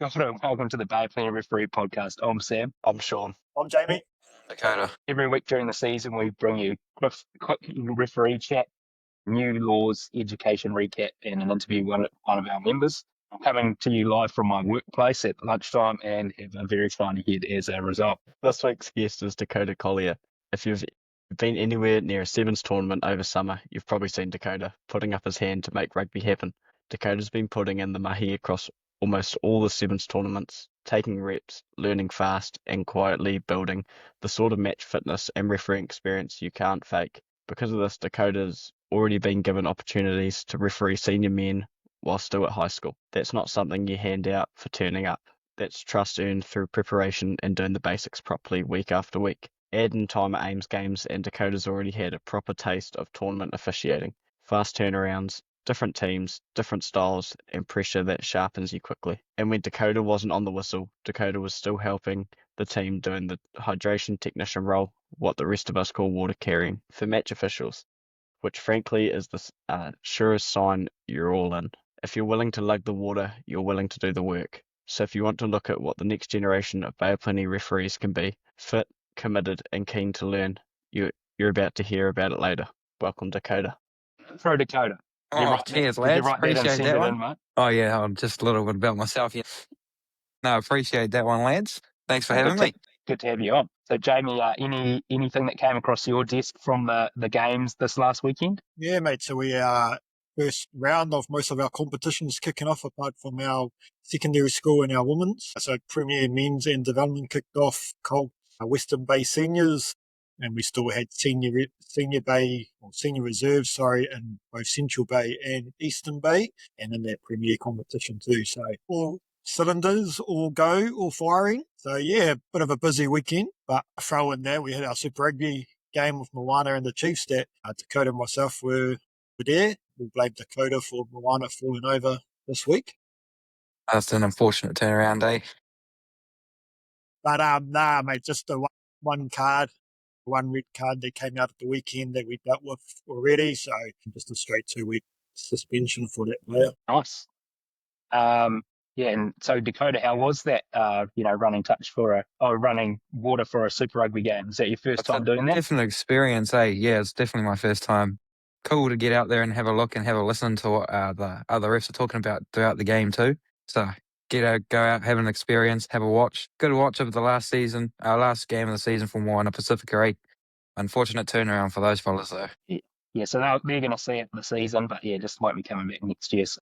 Welcome to the Bay Plenty Referee podcast. I'm Sam. I'm Sean. I'm Jamie. Dakota. Every week during the season, we bring you quick referee chat, new laws, education recap, and an interview with one of our members. I'm coming to you live from my workplace at lunchtime and have a very shiny head as a result. This week's guest is Dakota Collier. If you've been anywhere near a Sevens tournament over summer, you've probably seen Dakota putting up his hand to make rugby happen. Dakota's been putting in the mahi across almost all the Sevens tournaments, taking reps, learning fast, and quietly building the sort of match fitness and refereeing experience you can't fake. Because of this, Dakota's already been given opportunities to referee senior men while still at high school. That's not something you hand out for turning up. That's trust earned through preparation and doing the basics properly week after week. Add in time at Ames Games and Dakota's already had a proper taste of tournament officiating. Fast turnarounds, different teams, different styles, and pressure that sharpens you quickly. And when Dakota wasn't on the whistle, Dakota was still helping the team doing the hydration technician role, what the rest of us call water carrying, for match officials, which frankly is the surest sign you're all in. If you're willing to lug the water, you're willing to do the work. So if you want to look at what the next generation of Bay Plenty referees can be, fit, committed, and keen to learn, you're about to hear about it later. Welcome, Dakota. Throw Dakota. Cheers, Did lads. you write that and Appreciate send that it one. in, mate? Oh, yeah, I'm just a little bit about myself. Yeah. No, appreciate that one, lads. Thanks for having me. Good to have you on. So, Jamie, anything that came across your desk from the games this last weekend? Yeah, mate. So we first round of most of our competitions kicking off, apart from our secondary school and our women's. So Premier Men's and Development kicked off. Colts, Western Bay Seniors, and we still had senior reserves, in both Central Bay and Eastern Bay, and in that Premier competition too. So all cylinders, all go, all firing. So yeah, bit of a busy weekend, but throw in there, we had our Super Rugby game with Moana and the Chiefs that Dakota and myself were there. We blame Dakota for Moana falling over this week. That's an unfortunate turnaround, eh? But mate, just the one red card that came out at the weekend that we dealt with already. So just a straight 2-week suspension for that player. Nice. Yeah, and so Dakota, how was that? Running water for a Super Rugby game. Is that your first time doing that? Different experience, eh? Yeah, it's definitely my first time. Cool to get out there and have a look and have a listen to what the other refs are talking about throughout the game too. So go out, have an experience, have a watch. Good watch of the last season, our last game of the season for Moana Pasifika, eh? Unfortunate turnaround for those fellas though. Yeah, so they're going to see it this season, but yeah, just won't be coming back next year. So,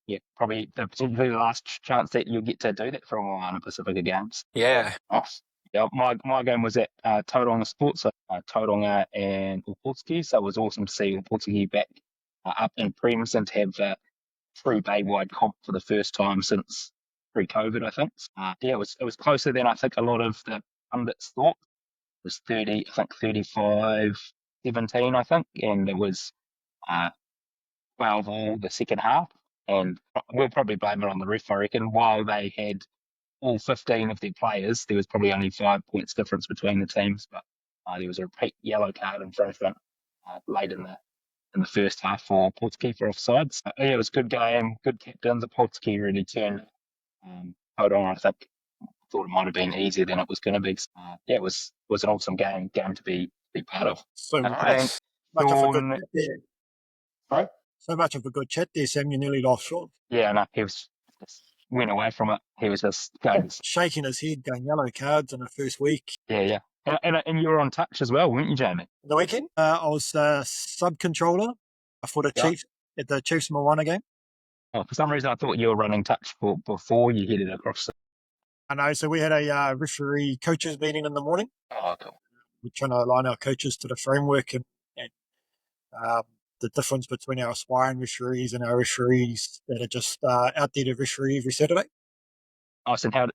yeah, probably potentially the last chance that you'll get to do that for Moana Pasifika games. Yeah. Nice. Yeah, my game was at Tauranga Sports, so Tauranga and Ōpōtiki, so it was awesome to see Ōpōtiki back up in Prems and to have true Baywide comp for the first time since pre-COVID, I think. It was closer than I think a lot of the pundits thought. It was 35-17, I think, and it was 12 all the second half. And we'll probably blame it on the ref, I reckon. While they had all 15 of their players, there was probably only 5 points difference between the teams, but there was a repeat yellow card infringement late in the first half for Ōpōtiki for offsides. So, yeah, it was a good game, good captains. Ōpōtiki really turned Tauranga, I think. Thought it might have been easier than it was going to be. So, yeah, it was an awesome game to be part of. So much of a good chat there. Sorry? So much of a good chat there, Sam. You nearly lost short. Yeah, no, he was just went away from it. He was just going shaking his head, going yellow cards in the first week. Yeah. And you were on touch as well, weren't you, Jamie? The weekend, I was sub-controller for the Chiefs at the Chiefs Moana game. Oh, for some reason, I thought you were running touch before you headed across. I know. So we had a referee coaches meeting in the morning. Oh, cool. We're trying to align our coaches to the framework and the difference between our aspiring referees and our referees that are just out there to referee every Saturday. Nice. And how did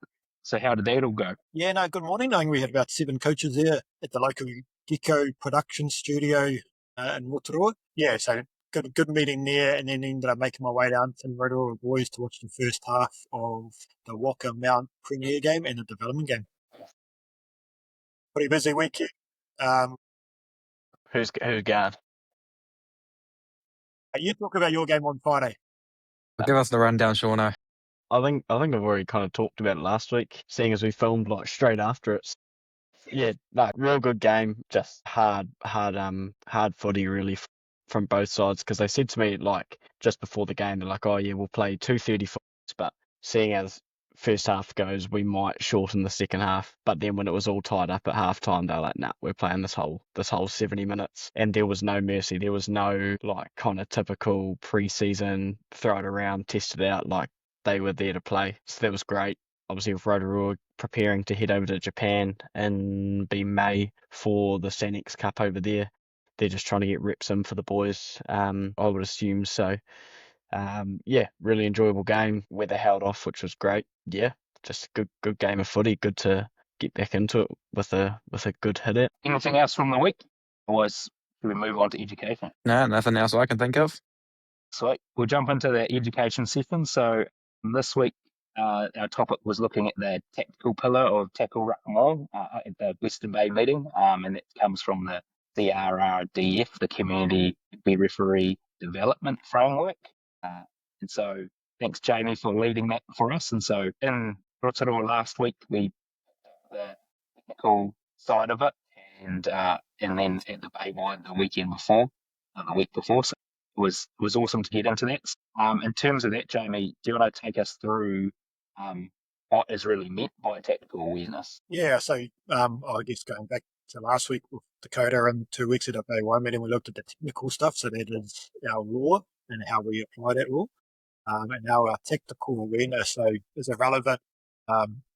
that all go? Yeah, no, good morning. We had about 7 coaches there at the local Gecko production studio in Rotorua. Yeah, so got a good meeting there, and then ended up making my way down to Rotorua Boys to watch the first half of the Waka Mount Premier game and the development game. Pretty busy weekend. Who's going? You talk about your game on Friday. Give us the rundown, Shauno. think I've already kind of talked about it last week, seeing as we filmed like straight after it. Yeah, no, real good game. Just hard footy really from both sides. Because they said to me like just before the game, they're like, "Oh yeah, we'll play 2:35," but seeing as first half goes, we might shorten the second half. But then when it was all tied up at half time, they're like, "Nah, we're playing this whole 70 minutes," and there was no mercy. There was no like kind of typical pre-season throw it around, test it out. Like they were there to play, so that was great. Obviously, with Rotorua preparing to head over to Japan in May for the Sanex Cup over there, they're just trying to get reps in for the boys. I would assume so. Yeah, really enjoyable game. Weather held off, which was great. Yeah, just a good game of footy. Good to get back into it with a good hit out. Anything else from the week? Or should we move on to education? No, nothing else I can think of. Sweet. We'll jump into the education session. So this week, our topic was looking at the tactical pillar of tackle, ruck, maul at the Western Bay meeting, and it comes from the CRRDF, the Community Rugby Referee Development Framework. And so thanks, Jamie, for leading that for us. And so in Rotorua last week, we the technical side of it, and then at the Baywide the week before. So it was awesome to get into that. In terms of that, Jamie, do you want to take us through what is really meant by tactical awareness? Yeah, so I guess going back to last week with Dakota and 2 weeks at a Baywide meeting, we looked at the technical stuff. So that is our law and how we apply that law. And now our tactical awareness, so is it relevant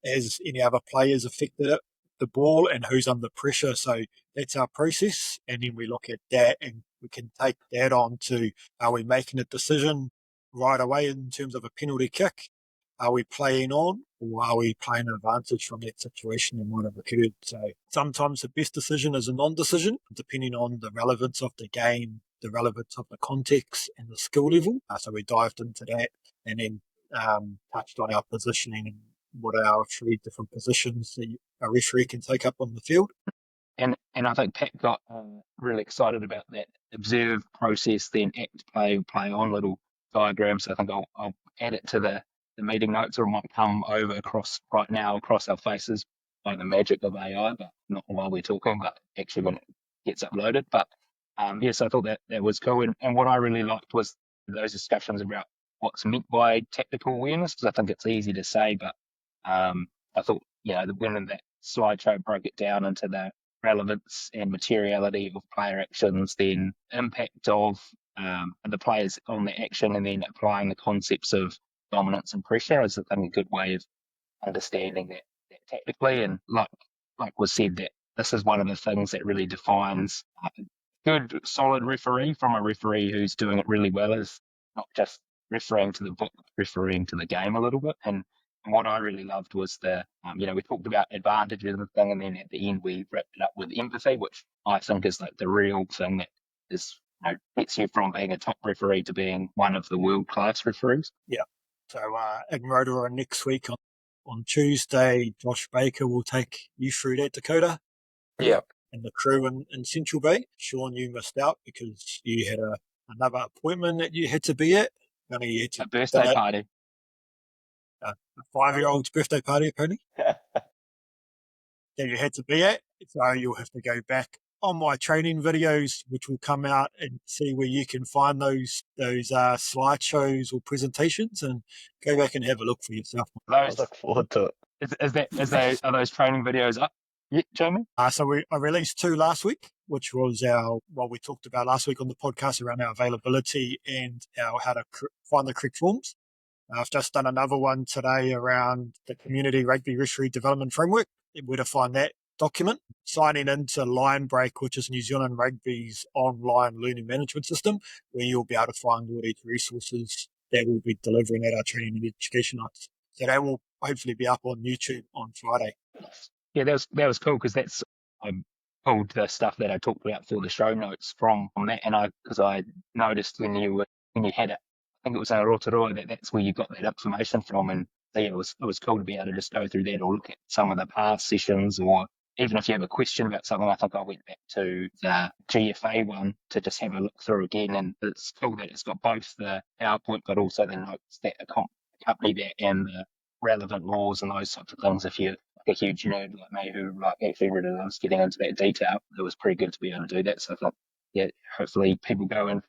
as any other players affected it, the ball and who's under pressure. So that's our process. And then we look at that and we can take that on to, are we making a decision right away in terms of a penalty kick? Are we playing on, or are we playing advantage from that situation that might have occurred? So sometimes the best decision is a non-decision, depending on the relevance of the game, the relevance of the context and the skill level. So we dived into that and then touched on our positioning and what are our 3 different positions that a referee can take up on the field. And I think Pat got really excited about that observe, process, then act, play on little diagrams. So I think I'll add it to the meeting notes, or it might come over across our faces by the magic of AI, but not while we're talking, but actually when it gets uploaded. But yes, I thought that was cool. And what I really liked was those discussions about what's meant by tactical awareness, because I think it's easy to say, but I thought, when that slideshow broke it down into the relevance and materiality of player actions, then impact of the players on the action, and then applying the concepts of dominance and pressure is, I think, a good way of understanding that tactically. And like was said, that this is one of the things that really defines a good, solid referee from a referee who's doing it really well, is not just referring to the book, referring to the game a little bit. And what I really loved was we talked about advantages and the thing, and then at the end we wrapped it up with empathy, which I think is like the real thing that is gets you from being a top referee to being one of the world-class referees. Yeah. So in Rotorua next week on Tuesday, Josh Baker will take you through that, Dakota. Yeah. And the crew in Central Bay. Sean, you missed out because you had another appointment that you had to be at. You had to A birthday party. A 5-year-old's birthday party, apparently. That you had to be at. So you'll have to go back on my training videos, which will come out, and see where you can find those slideshows or presentations, and go back and have a look for yourself. I look forward to it. Are those training videos up yet, Jamie? So I released 2 last week, which was what we talked about last week on the podcast around our availability and our how to find the correct forms. I've just done another one today around the Community Rugby Referee Development Framework, where to find that document. Signing into Line Break, which is New Zealand Rugby's online learning management system, where you'll be able to find all these resources that we'll be delivering at our training and education nights. So that will hopefully be up on YouTube on Friday. Yeah, that was cool, because I pulled the stuff that I talked about for the show notes from that, and because I noticed when you had it, I think it was in Rotorua, that's where you got that information from, and yeah, it was cool to be able to just go through that or look at some of the past sessions, or even if you have a question about something. I think I went back to the GFA one to just have a look through again, and it's cool that it's got both the PowerPoint but also the notes that accompany that and the relevant laws and those sorts of things. If you're like a huge nerd like me who like actually really loves getting into that detail, it was pretty good to be able to do that. So I thought, yeah, hopefully people go and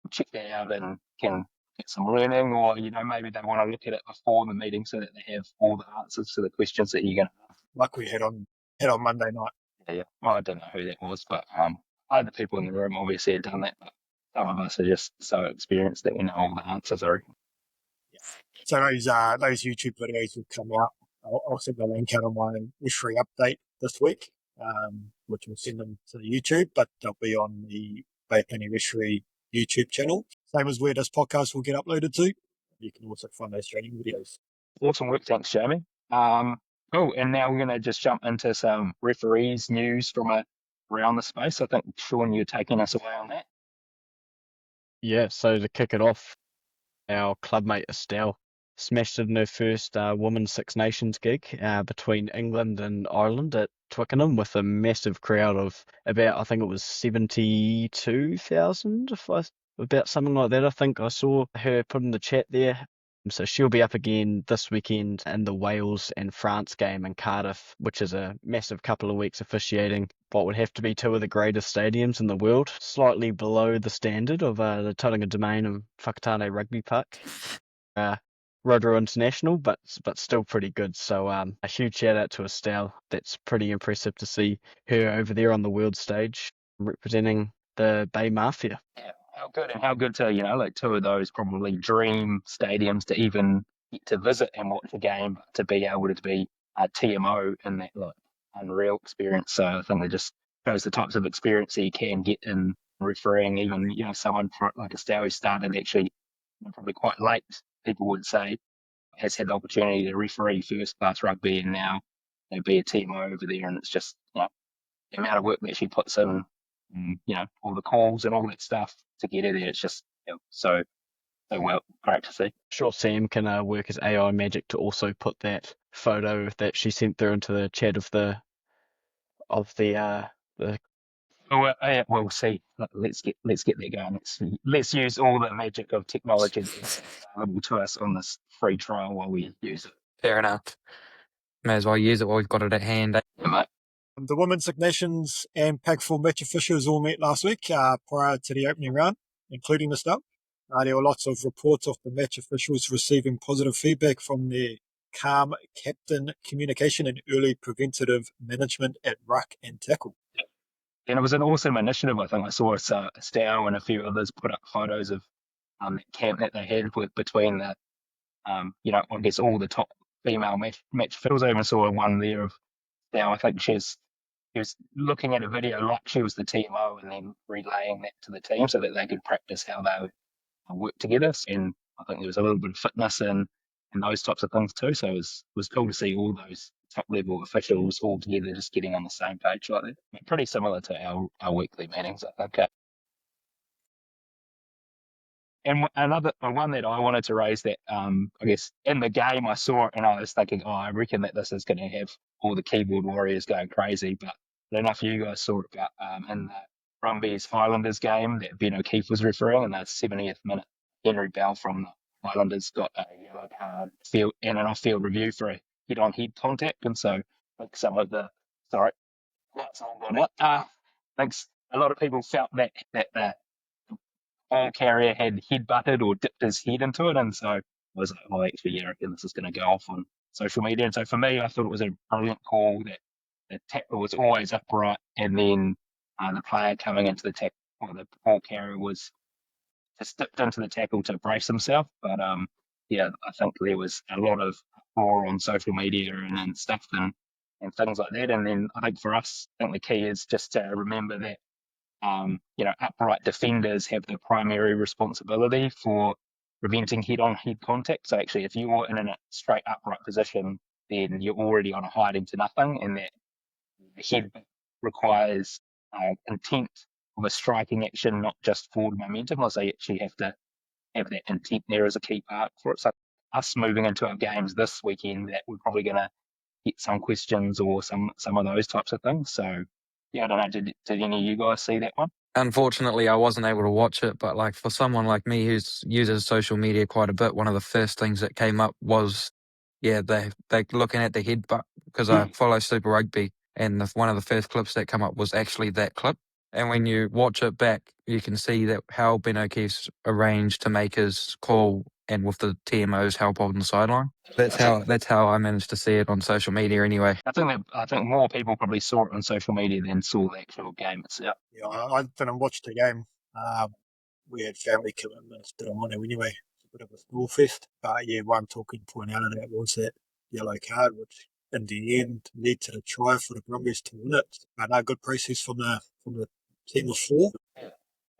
check that out and can get some learning, or maybe they want to look at it before the meeting so that they have all the answers to the questions that you're going to ask. Like we had on Monday night. Yeah. Well, I don't know who that was, but other people in the room obviously had done that, but some of us are just so experienced that we know all the answers already. So those YouTube videos will come out. I'll send the link out on my referee update this week, which will send them to the YouTube, but they'll be on the Bay Plenty Referee YouTube channel. Same as where this podcast will get uploaded to. You can also find those training videos. Awesome work, thanks, Jamie. Cool, and now we're going to just jump into some referees news from around the space. I think, Sean, you're taking us away on that. Yeah, so to kick it off, our clubmate Estelle smashed it in her first Women's Six Nations gig between England and Ireland at Twickenham with a massive crowd of about, I think it was 72,000, about something like that. I think I saw her put in the chat there. So she'll be up again this weekend in the Wales and France game in Cardiff, which is a massive couple of weeks officiating what would have to be two of the greatest stadiums in the world, slightly below the standard of the Tauranga Domain and Whakatane Rugby Park. Rotorua International, but still pretty good. So a huge shout out to Estelle. That's pretty impressive to see her over there on the world stage representing the Bay Mafia. Yeah, how good to, like two of those probably dream stadiums to even get to visit and watch a game, but to be able to be a TMO in that like unreal experience. So I think it just shows the types of experience that you can get in refereeing. Even, someone like Estelle who started actually probably quite late, people would say, has had the opportunity to referee first class rugby and now be a TMO over there. And it's just, the amount of work that she puts in, all the calls and all that stuff to get her there. It's just so well, great to see. Sure, Sam can work his AI magic to also put that photo that she sent through into the chat of the. We'll see. Let's get there going. Let's use all the magic of technology that's available to us on this free trial while we use it. Fair enough. May as well use it while we've got it at hand. Yeah, mate. The Women's Six Nations and Pac-4 match officials all met last week prior to the opening round, including the start. There were lots of reports of the match officials receiving positive feedback from their calm captain communication and early preventative management at ruck and tackle. And it was an awesome initiative. I think I saw Estelle and a few others put up photos of that camp that they had between the, I guess all the top female match officials. I even saw one there of Estelle. I think she was looking at a video like she was the TMO and then relaying that to the team so that they could practice how they would work together. And I think there was a little bit of fitness and those types of things too. So it was cool to see all those top level officials all together just getting on the same page like that. Pretty similar to our weekly meetings, I think. And another one that I wanted to raise that I guess in the game I saw it and I was thinking, I reckon that this is going to have all the keyboard warriors going crazy. But I don't know if you guys saw it about in the Brumbies Highlanders game that Ben O'Keefe was referring in the 70th minute. Henry Bell from the Highlanders got a yellow card and an off-field review for a head-on-head contact, and so like some of the that's all gone out. Thanks. A lot of people felt that the ball carrier had head-butted or dipped his head into it, and so I was like, actually, I reckon this is going to go off on social media. And so for me, I thought it was a brilliant call that the tackle was always upright, and then the player coming into the tackle, or the ball carrier was just dipped into the tackle to brace himself. But I think there was a lot of uproar on social media and stuff and things like that. And then I think for us, I think the key is just to remember that upright defenders have the primary responsibility for preventing head-on-head contact. So actually, if you're in a straight upright position, then you're already on a hiding to nothing, and that the head requires intent of a striking action, not just forward momentum. So you actually have to have that intent there as a key part for it. So us moving into our games this weekend, that we're probably going to get some questions or some of those types of things. So yeah, I don't know. Did any of you guys see that one? Unfortunately, I wasn't able to watch it, but like for someone like me who uses social media quite a bit, one of the first things that came up was, they looking at the headbutt because I follow Super Rugby, and one of the first clips that come up was actually that clip. And when you watch it back, you can see that how Ben O'Keefe's arranged to make his call, and with the TMO's help on the sideline. That's how I managed to see it on social media anyway. I think more people probably saw it on social media than saw the actual game itself. Yeah, I didn't watch the game. We had family commitments, but I'm on it anyway. It's a bit of a small fest. But yeah, one talking point out of that was that yellow card, which in the end led to the try for the Brumbies to win it. But no, good process from the team of four.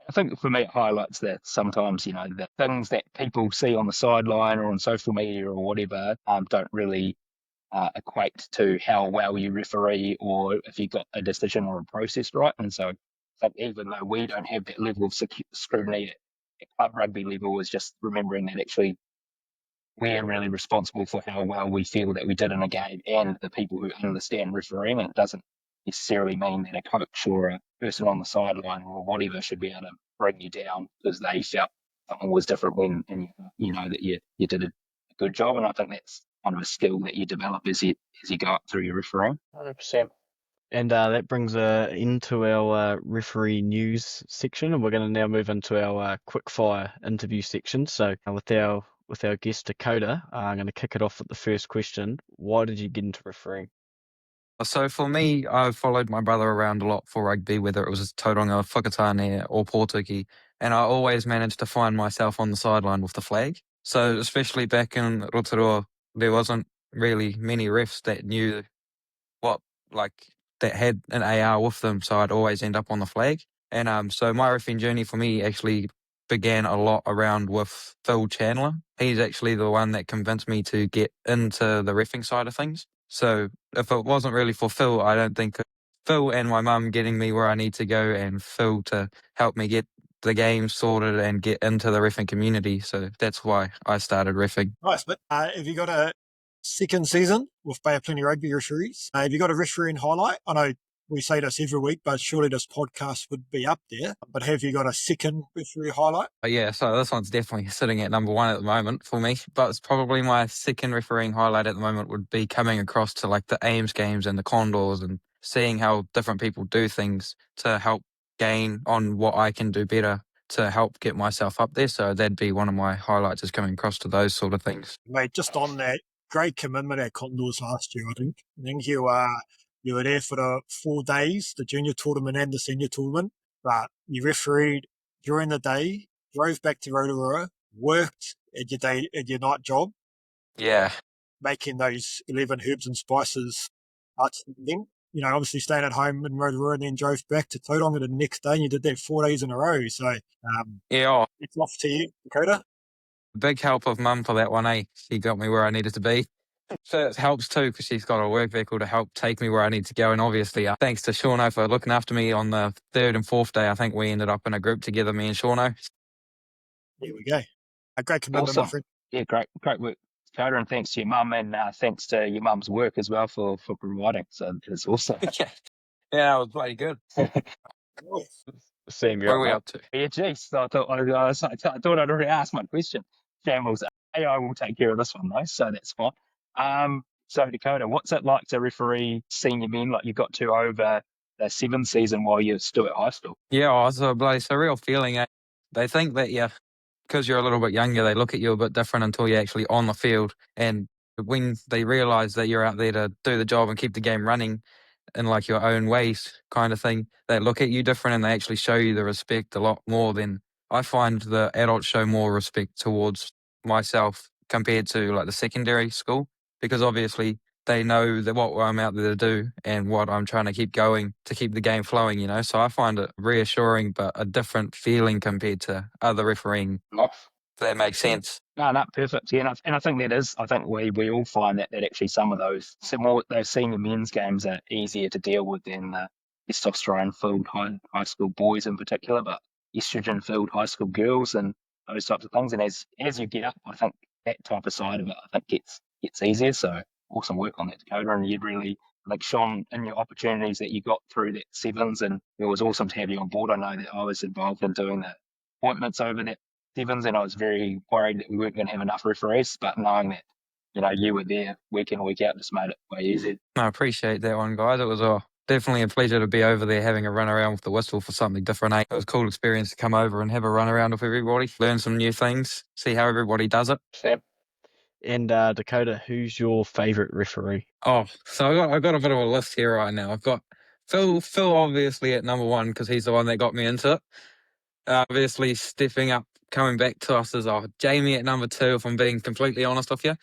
I think for me, it highlights that sometimes, the things that people see on the sideline or on social media or whatever don't really equate to how well you referee or if you got a decision or a process right. And so I think even though we don't have that level of scrutiny at club rugby level, is just remembering that actually we're really responsible for how well we feel that we did in a game, and the people who understand refereeing. And it doesn't necessarily mean that a coach or a person on the sideline or whatever should be able to bring you down because they felt something was different when, and you know that you did a good job. And I think that's kind of a skill that you develop as you go up through your refereeing. 100%. And that brings into our referee news section, and we're going to now move into our quickfire interview section. So with our guest Dakota, I'm going to kick it off with the first question. Why did you get into refereeing? So for me, I followed my brother around a lot for rugby, whether it was Tauranga, Whakatane, or Ōpōtiki, and I always managed to find myself on the sideline with the flag. So especially back in Rotorua, there wasn't really many refs that knew that had an AR with them, so I'd always end up on the flag. And so my reffing journey for me actually began a lot around with Phil Chandler. He's actually the one that convinced me to get into the reffing side of things. So if it wasn't really for Phil, I don't think Phil and my mum getting me where I need to go, and Phil to help me get the game sorted and get into the reffing community. So that's why I started reffing. Nice, but have you got a second season with Bay of Plenty Rugby referees? Have you got a refereeing highlight? I know we say this every week, but surely this podcast would be up there. But have you got a second referee highlight? Yeah, so this one's definitely sitting at number one at the moment for me. But it's probably my second refereeing highlight at the moment would be coming across to like the Ames games and the Condors and seeing how different people do things to help gain on what I can do better to help get myself up there. So that'd be one of my highlights, is coming across to those sort of things. Mate, just on that, great commitment at Condors last year, I think. I think you were there for the 4 days, the junior tournament and the senior tournament, but you refereed during the day, drove back to Rotorua, worked at your night job. Yeah. Making those 11 herbs and spices outstanding. Obviously staying at home in Rotorua and then drove back to Tauranga the next day, and you did that 4 days in a row. So, it's off to you, Dakota. Big help of mum for that one, eh? She got me where I needed to be. So it helps too, because she's got a work vehicle to help take me where I need to go. And obviously, thanks to Shauno for looking after me on the third and fourth day. I think we ended up in a group together, me and Shauno. There we go. A great commitment, Awesome. my friend. Yeah, great work, Dakota, and thanks to your mum, and thanks to your mum's work as well for providing. So it's awesome. Yeah, that was bloody good. Sam, Where are we up to? Yeah, geez. So I thought I'd already asked my question. Shambles, AI will take care of this one though, so that's fine. So Dakota, what's it like to referee senior men like you got to over the 7th season while you're still at high school? Yeah, it's a bloody surreal feeling, eh? They think that because you're a little bit younger, they look at you a bit different until you're actually on the field. And when they realise that you're out there to do the job and keep the game running in like your own ways kind of thing, they look at you different and they actually show you the respect a lot more than I find the adults show more respect towards myself compared to like the secondary school, because obviously they know that what I'm out there to do and what I'm trying to keep going to keep the game flowing, So I find it reassuring, but a different feeling compared to other refereeing. If that makes sense. No, perfect. Yeah, and I think that is. I think we all find that actually some of those senior men's games are easier to deal with than the testosterone-filled high school boys in particular, but estrogen-filled high school girls and those types of things. And as you get up, I think that type of side of it, I think gets easier. So awesome work on that, Dakota, and you'd really like Sean, in your opportunities that you got through that sevens, and it was awesome to have you on board. I know that I was involved in doing the appointments over that sevens, and I was very worried that we weren't going to have enough referees, but knowing that, you were there week in, week out just made it way easier. I appreciate that one, guys. It was definitely a pleasure to be over there having a run around with the whistle for something different. It was a cool experience to come over and have a run around with everybody, learn some new things, see how everybody does it. Sam? And Dakota, who's your favourite referee? Oh, so I got a bit of a list here right now. I've got Phil obviously at number one because he's the one that got me into it. Obviously stepping up, coming back to us is Jamie at number two, if I'm being completely honest with you.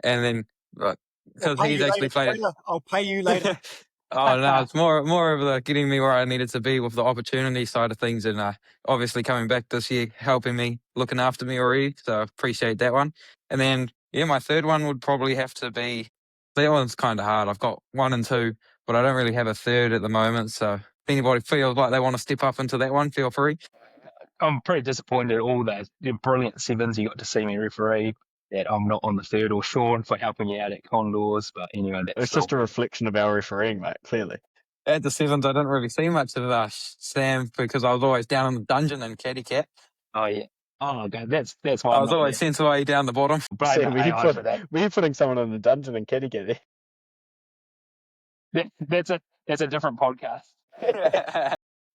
And then because he's actually played. I'll pay you later. Oh no, it's more of the getting me where I needed to be with the opportunity side of things, and obviously coming back this year, helping me, looking after me already. So I appreciate that one. And then my third one would probably have to be, that one's kind of hard. I've got 1 and 2, but I don't really have a third at the moment. So if anybody feels like they want to step up into that one, feel free. I'm pretty disappointed at all those brilliant sevens you got to see me referee, that I'm not on the third, or Sean for helping you out at Condors. But anyway, It's just a reflection of our refereeing, mate, clearly. At the sevens, I didn't really see much of Sam because I was always down in the dungeon in Caddy Cat. Oh, yeah. Oh, okay. That's why I was always sent away down the bottom. Blame were you putting someone in the dungeon in Caddy Cat there? That's a different podcast.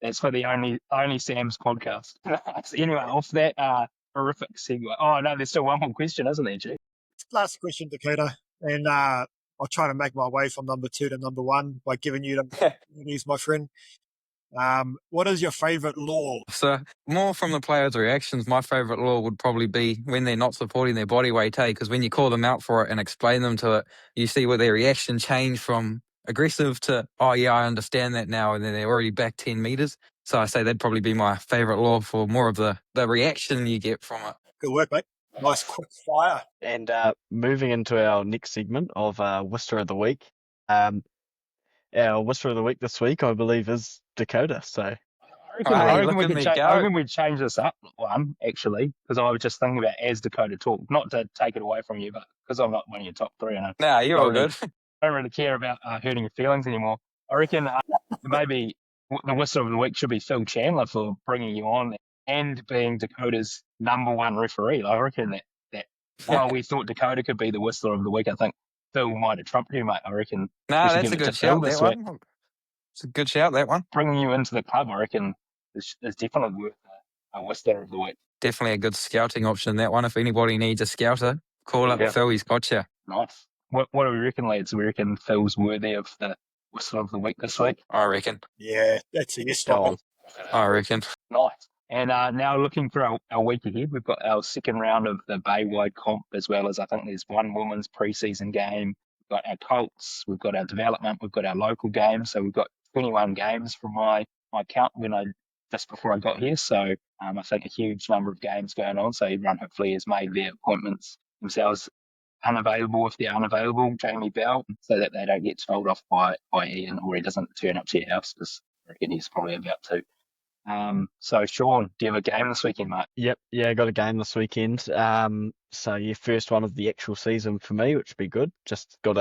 That's for the only Sam's podcast. Anyway, off that horrific segue. Oh no, there's still one more question, isn't there, G? Last question, Dakota, and I'll try to make my way from number 2 to number 1 by giving you the opportunities, my friend. What is your favourite law? So more from the players' reactions, my favourite law would probably be when they're not supporting their body weight, because when you call them out for it and explain them to it, you see what their reaction change from aggressive to, oh yeah, I understand that now, and then they're already back 10 metres. So I say that'd probably be my favourite law for more of the reaction you get from it. Good work, mate. Nice quick fire. And moving into our next segment of Whistler of the Week. Our Whistler of the Week this week, I believe, is Dakota. So I reckon we'd change this up one, actually, because I was just thinking about as Dakota talk, not to take it away from you, but because I'm not one of your top three. Nah, you're all good. I don't really care about hurting your feelings anymore. I reckon maybe the Whistler of the Week should be Phil Chandler for bringing you on and being Dakota's number one referee. I reckon that while we thought Dakota could be the Whistler of the Week, I think Phil might have trumped you, mate. I reckon. Nah, that's a good shout, that one. It's a good shout, that one. Bringing you into the club, I reckon, is definitely worth a Whistler of the Week. Definitely a good scouting option, that one. If anybody needs a scouter, call up Phil, he's got you. Nice. What do we reckon, lads? We reckon Phil's worthy of the Whistler of the Week this week? I reckon. Yeah, that's a yes. I reckon. Nice. And now looking for our week ahead, we've got our second round of the Baywide comp, as well as I think there's one women's pre-season game. We've got our Colts, we've got our development, we've got our local games. So we've got 21 games from my count just before I got here. So I think a huge number of games going on. So everyone hopefully has made their appointments themselves unavailable if they're unavailable, Jamie Bell, so that they don't get told off by Ian, or he doesn't turn up to your house, because I reckon he's probably about to. So Sean, do you have a game this weekend, mate? Yep, yeah, I got a game this weekend. So your first one of the actual season for me, which would be good. Just got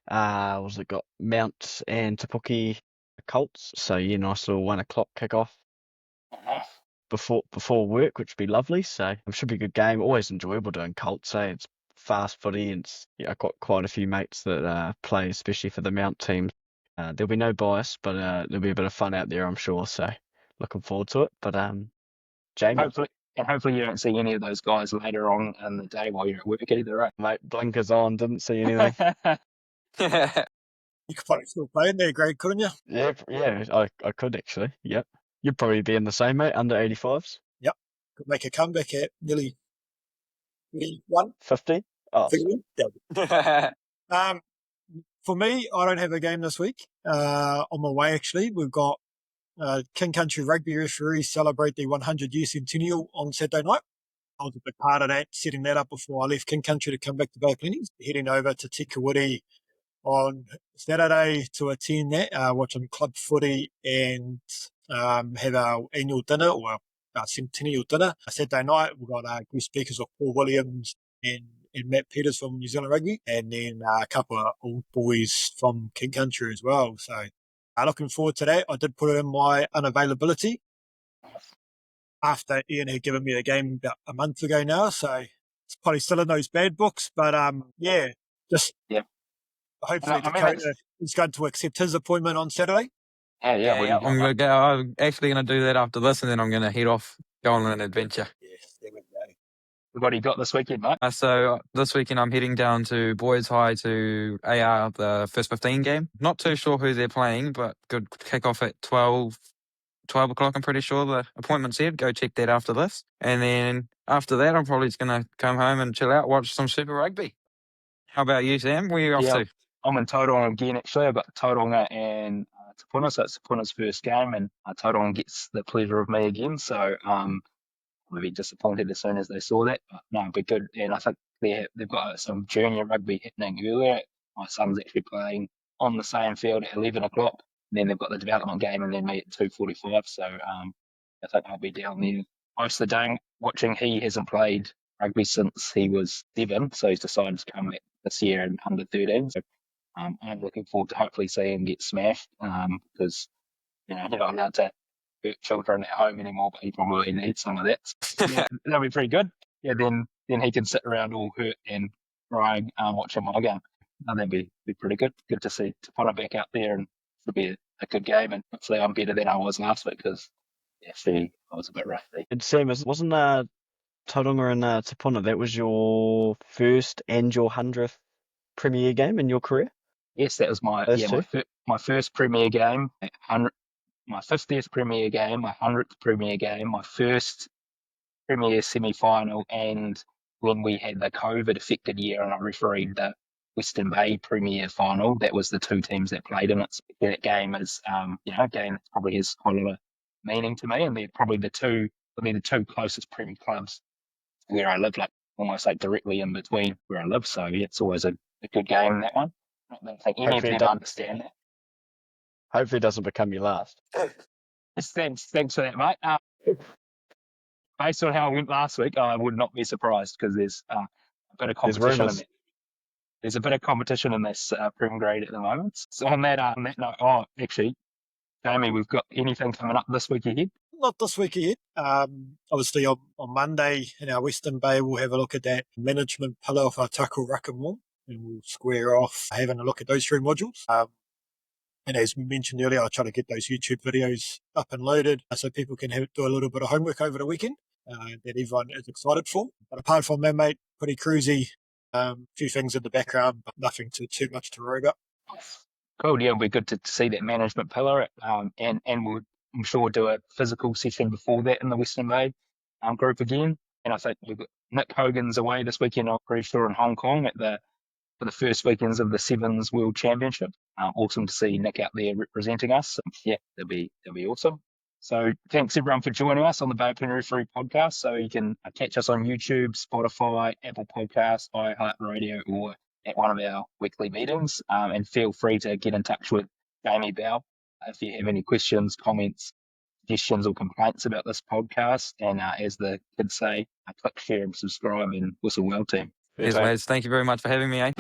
got Mount and Tapuki Colts. So yeah, nice little 1 o'clock kickoff before work, which would be lovely. So it should be a good game. Always enjoyable doing Colts. It's fast footy, and I've got quite a few mates that play, especially for the Mount team. There'll be no bias, but there'll be a bit of fun out there, I'm sure. So looking forward to it. But Jamie, hopefully you don't see any of those guys later on in the day while you're at work either, right? Mate, blinkers on, didn't see anything. You could probably still play in there, Greg, couldn't you? Yeah, I could actually. Yep, you'd probably be in the same, mate. Under 85s. Yep, could make a comeback at nearly 50. Oh, for me, I don't have a game this week. On my way, actually, we've got King Country Rugby referees celebrate their 100-year centennial on Saturday night. I was a big part of that, setting that up before I left King Country to come back to BoP. Heading over to Te Kuiti on Saturday to attend that, watching club footy and have our annual dinner, or our centennial dinner. Saturday night, we've got guest speakers of Paul Williams and and Matt Peters from New Zealand Rugby, and then a couple of old boys from King Country as well. So looking forward to that. I did put it in my unavailability after Ian had given me the game about a month ago now, so it's probably still in those bad books. But just hopefully Dakota is going to accept his appointment on Saturday. I'm actually going to do that after this, and then I'm going to head off, go on an adventure. Yes, there we go. What do you got this weekend, mate? So this weekend I'm heading down to Boys High to AR, the first 15 game. Not too sure who they're playing, but good kick off at 12 o'clock, I'm pretty sure the appointment said. Go check that after this. And then after that, I'm probably just going to come home and chill out, watch some Super Rugby. How about you, Sam? Where are you off to? I'm in Tauranga again, actually. I've got Tauranga and Te Puna, so it's Te Puna's first game, and Tauranga gets the pleasure of me again. So I'll be disappointed as soon as they saw that. But no, it'll be good. And I think they've got some junior rugby happening earlier. My son's actually playing on the same field at 11 o'clock. And then they've got the development game and then me at 2:45. So I think I'll be down there most of the day watching. He hasn't played rugby since he was 7, so he's decided to come back this year in under 13. So I'm looking forward to hopefully seeing him get smashed because you're not allowed to hurt children at home anymore, but he probably needs some of that. So, that'll be pretty good. Yeah, then he can sit around all hurt and crying watching my game. That'd be pretty good. Good to see Te Puna back out there, and it'll be a good game. And hopefully I'm better than I was last week because I was a bit rusty. And Sam, wasn't Tauranga and Te Puna, that was your first and your 100th Premier game in your career? Yes, that was my first Premier game, my 50th Premier game, my 100th Premier game, my first Premier semi-final, and when we had the COVID-affected year and I refereed the Western Bay Premier final, that was the two teams that played in it. So that game is, again, it probably has quite a lot of meaning to me, and they're probably the two closest Premier clubs where I live, like almost like directly in between where I live. So it's always a good game, that one. I don't think any of them understand that. Hopefully it doesn't become your last. Thanks for that, mate. Based on how I went last week, I would not be surprised because there's a bit of competition in there. There's a bit of competition in this Prem grade at the moment. So on that note, actually, Jamie, we've got anything coming up this week ahead? Not this week ahead. Obviously on Monday in our Western Bay, we'll have a look at that management pillar of our tackle, ruck and maul, and we'll square off having a look at those 3 modules. And as mentioned earlier, I'll try to get those YouTube videos up and loaded so people can do a little bit of homework over the weekend that everyone is excited for. But apart from that, mate, pretty cruisy. A few things in the background, but nothing too much to worry about. Cool. Yeah, it'll be good to see that management pillar. And we'll, I'm sure, we'll do a physical session before that in the Western Bay group again. And I think we've got Nick Hogan's away this weekend, I'm pretty sure, in Hong Kong for the first weekends of the Sevens World Championship. Awesome to see Nick out there representing us. So, yeah, that'll be awesome. So thanks everyone for joining us on the BoP Referee podcast. So you can catch us on YouTube, Spotify, Apple Podcasts, iHeartRadio, or at one of our weekly meetings. And feel free to get in touch with Jamie Bell if you have any questions, comments, suggestions, or complaints about this podcast. And as the kids say, click, share, and subscribe, and whistle well, team. Yes, lads. Thank you very much for having me.